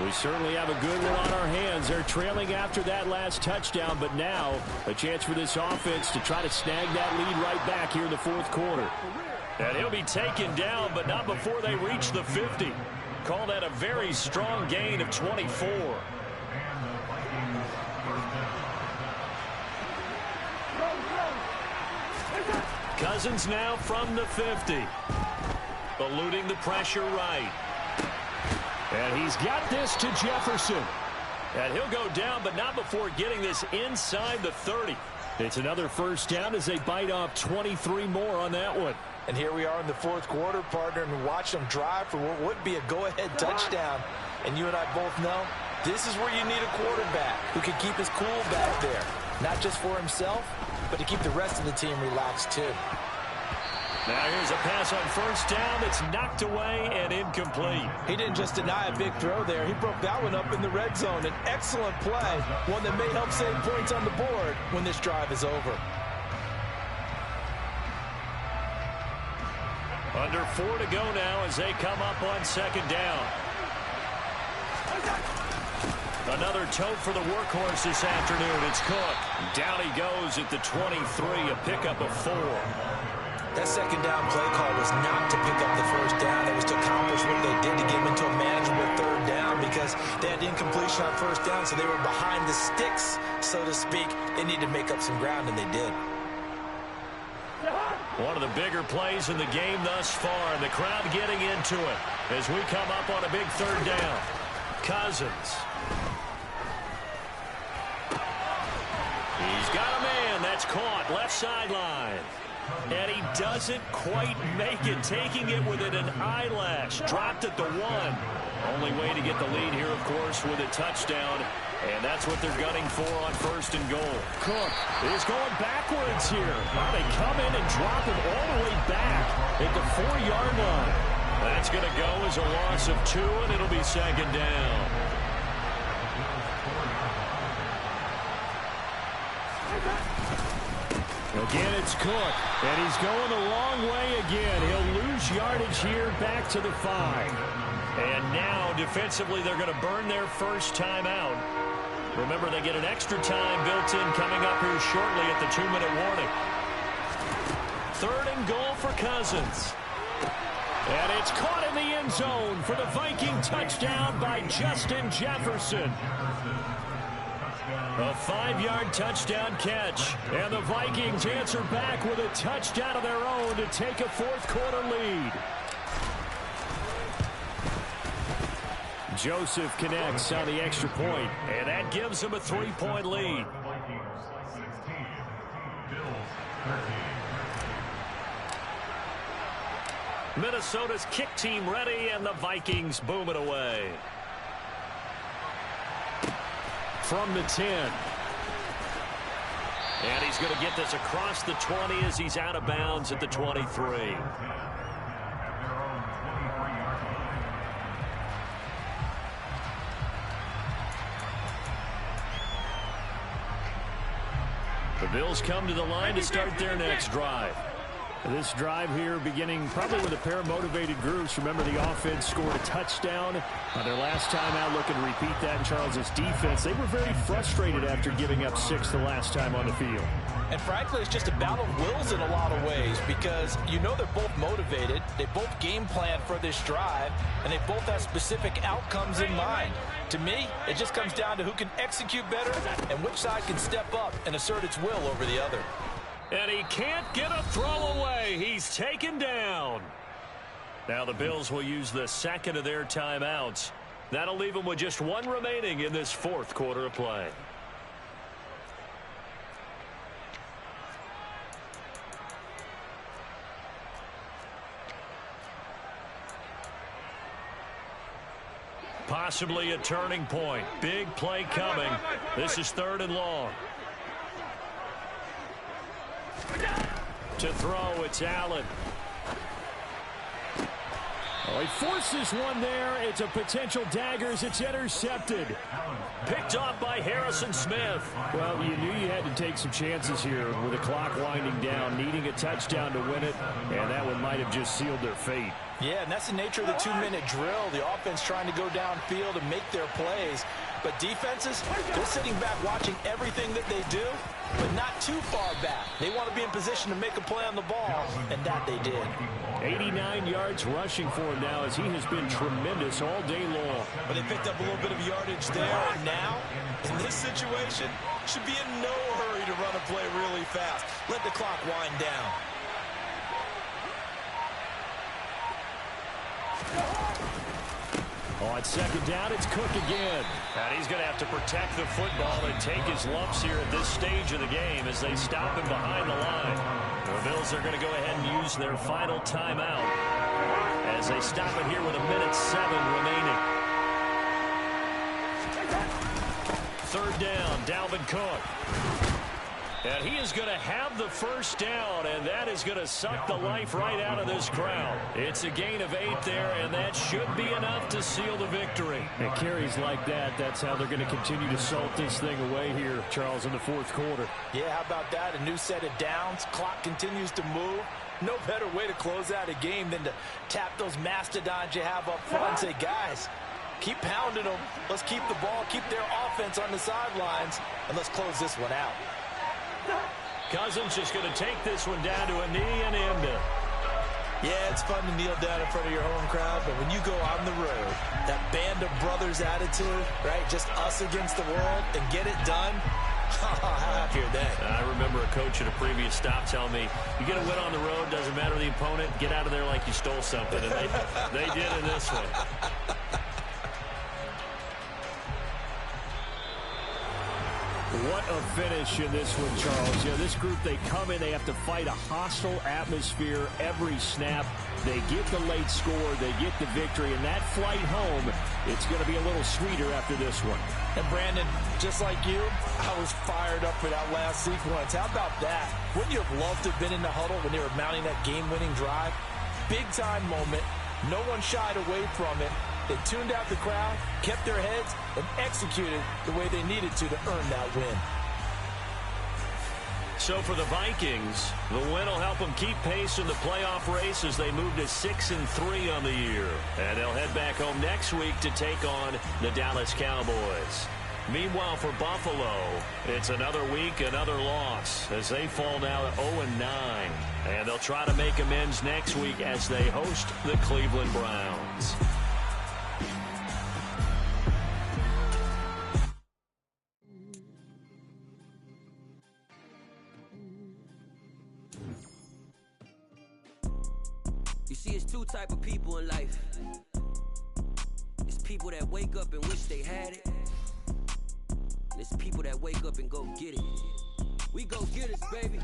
[SPEAKER 1] We certainly have a good one on our hands. They're trailing after that last touchdown, but now a chance for this offense to try to snag that lead right back here in the fourth quarter.
[SPEAKER 3] And he'll be taken down, but not before they reach the 50. Call that a very strong gain of 24. Cousins now from the 50. Eluding the pressure right.
[SPEAKER 1] And he's got this to Jefferson.
[SPEAKER 3] And he'll go down, but not before getting this inside the 30.
[SPEAKER 1] It's another first down as they bite off 23 more on that one.
[SPEAKER 2] And here we are in the fourth quarter, partner, and watch them drive for what would be a go-ahead touchdown. And you and I both know this is where you need a quarterback who can keep his cool back there. Not just for himself, but to keep the rest of the team relaxed too.
[SPEAKER 3] Now here's a pass on first down that's knocked away and incomplete.
[SPEAKER 2] He didn't just deny a big throw there. He broke that one up in the red zone. An excellent play, one that may help save points on the board when this drive is over.
[SPEAKER 3] Under 4 to go now as they come up on second down. Another tote for the workhorse this afternoon. It's Cook. Down he goes at the 23, a pickup of 4.
[SPEAKER 2] That second down play call was not to pick up the first down. It was to accomplish what they did to get them into a manageable third down because they had incompletion on first down, so they were behind the sticks, so to speak. They needed to make up some ground, and they did.
[SPEAKER 3] One of the bigger plays in the game thus far, and the crowd getting into it as we come up on a big third down. Cousins. He's got a man. That's caught. Left sideline. And he doesn't quite make it, taking it within an eyelash. Dropped at the 1. Only way to get the lead here, of course, with a touchdown. And that's what they're gunning for on first and goal.
[SPEAKER 1] Cook is going backwards here. Now they come in and drop him all the way back at the 4-yard line.
[SPEAKER 3] That's going to go as a loss of 2, and it'll be second down.
[SPEAKER 1] Again, it's Cook, and he's going the long way again. He'll lose yardage here back to the 5.
[SPEAKER 3] And now, defensively, they're going to burn their first time out. Remember, they get an extra time built in coming up here shortly at the 2-minute warning. Third and goal for Cousins.
[SPEAKER 1] And it's caught in the end zone for the Viking touchdown by Justin Jefferson. A 5-yard touchdown catch. And the Vikings answer back with a touchdown of their own to take a fourth-quarter lead. Joseph connects on the extra point,
[SPEAKER 3] and that gives them a 3-point lead. Minnesota's kick team ready, and the Vikings boom it away.
[SPEAKER 1] From the 10.
[SPEAKER 3] And he's going to get this across the 20 as he's out of bounds at the 23. The Bills come to the line to start their next drive.
[SPEAKER 1] This drive here beginning probably with a pair of motivated groups. Remember, the offense scored a touchdown on their last time out, looking to repeat that in Charles's defense. They were very frustrated after giving up 6 the last time on the field.
[SPEAKER 2] And frankly, it's just a battle of wills in a lot of ways because you know they're both motivated. They both game plan for this drive, and they both have specific outcomes in mind. To me, it just comes down to who can execute better and which side can step up and assert its will over the other.
[SPEAKER 3] And he can't get a throw away. He's taken down. Now the Bills will use the second of their timeouts. That'll leave them with just 1 remaining in this fourth quarter of play.
[SPEAKER 1] Possibly a turning point. Big play coming. This is 3rd and long. To throw, it's Allen. Oh, he forces one there. It's a potential dagger as it's intercepted. Picked off by Harrison Smith. Well, you knew you had to take some chances here with the clock winding down, needing a touchdown to win it, and that one might have just sealed their fate.
[SPEAKER 2] Yeah, and that's the nature of the 2-minute drill. The offense trying to go downfield and make their plays. But defenses, they're sitting back watching everything that they do, but not too far back. They want to be in position to make a play on the ball, and that they did.
[SPEAKER 1] 89 yards rushing for him now as he has been tremendous all day long.
[SPEAKER 2] But they picked up a little bit of yardage there, and now, in this situation, should be in no hurry to run a play really fast. Let the clock wind down.
[SPEAKER 1] On 2nd down, it's Cook again. And he's going to have to protect the football and take his lumps here at this stage of the game as they stop him behind the line. The Bills are going to go ahead and use their final timeout as they stop it here with 1:07 remaining. 3rd down, Dalvin Cook. And he is going to have the 1st down, and that is going to suck the life right out of this crowd. It's a gain of 8 there, and that should be enough to seal the victory.
[SPEAKER 3] And carries like that, that's how they're going to continue to salt this thing away here, Charles, in the 4th quarter.
[SPEAKER 2] Yeah, how about that? A new set of downs. Clock continues to move. No better way to close out a game than to tap those mastodons you have up front and say, guys, keep pounding them. Let's keep the ball, keep their offense on the sidelines, and let's close this one out.
[SPEAKER 1] Cousins just going to take this one down to a knee and end it.
[SPEAKER 2] Yeah, it's fun to kneel down in front of your home crowd, but when you go on the road, that band of brothers attitude, right, just us against the world, and get it done, how happy are they?
[SPEAKER 1] I remember a coach at a previous stop telling me, you get a win on the road, doesn't matter the opponent, get out of there like you stole something, and they did in this one.
[SPEAKER 3] What a finish in this one, Charles. Yeah, this group, they come in, they have to fight a hostile atmosphere every snap. They get the late score, they get the victory, and that flight home, it's going to be a little sweeter after this one.
[SPEAKER 2] And Brandon, just like you, I was fired up for that last sequence. How about that? Wouldn't you have loved to have been in the huddle when they were mounting that game-winning drive? Big-time moment. No one shied away from it. They tuned out the crowd, kept their heads, and executed the way they needed to earn that win.
[SPEAKER 1] So for the Vikings, the win will help them keep pace in the playoff race as they move to 6-3 on the year. And they'll head back home next week to take on the Dallas Cowboys. Meanwhile, for Buffalo, it's another week, another loss as they fall now 0-9. And they'll try to make amends next week as they host the Cleveland Browns.
[SPEAKER 4] You see, it's two type of people in life. It's people that wake up and wish they had it. And it's people that wake up and go get it. We go get it, baby.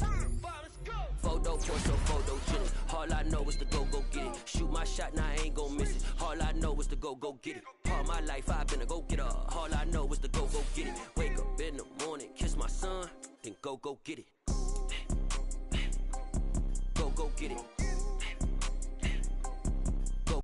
[SPEAKER 4] Photo for so photo genius. All I know is to go get it. Shoot my shot, now I ain't gon' miss it. All I know is to go get it. All my life I've been a go getter. All I know is to go get it. Wake up in the morning, kiss my son, then go get it. Go get it.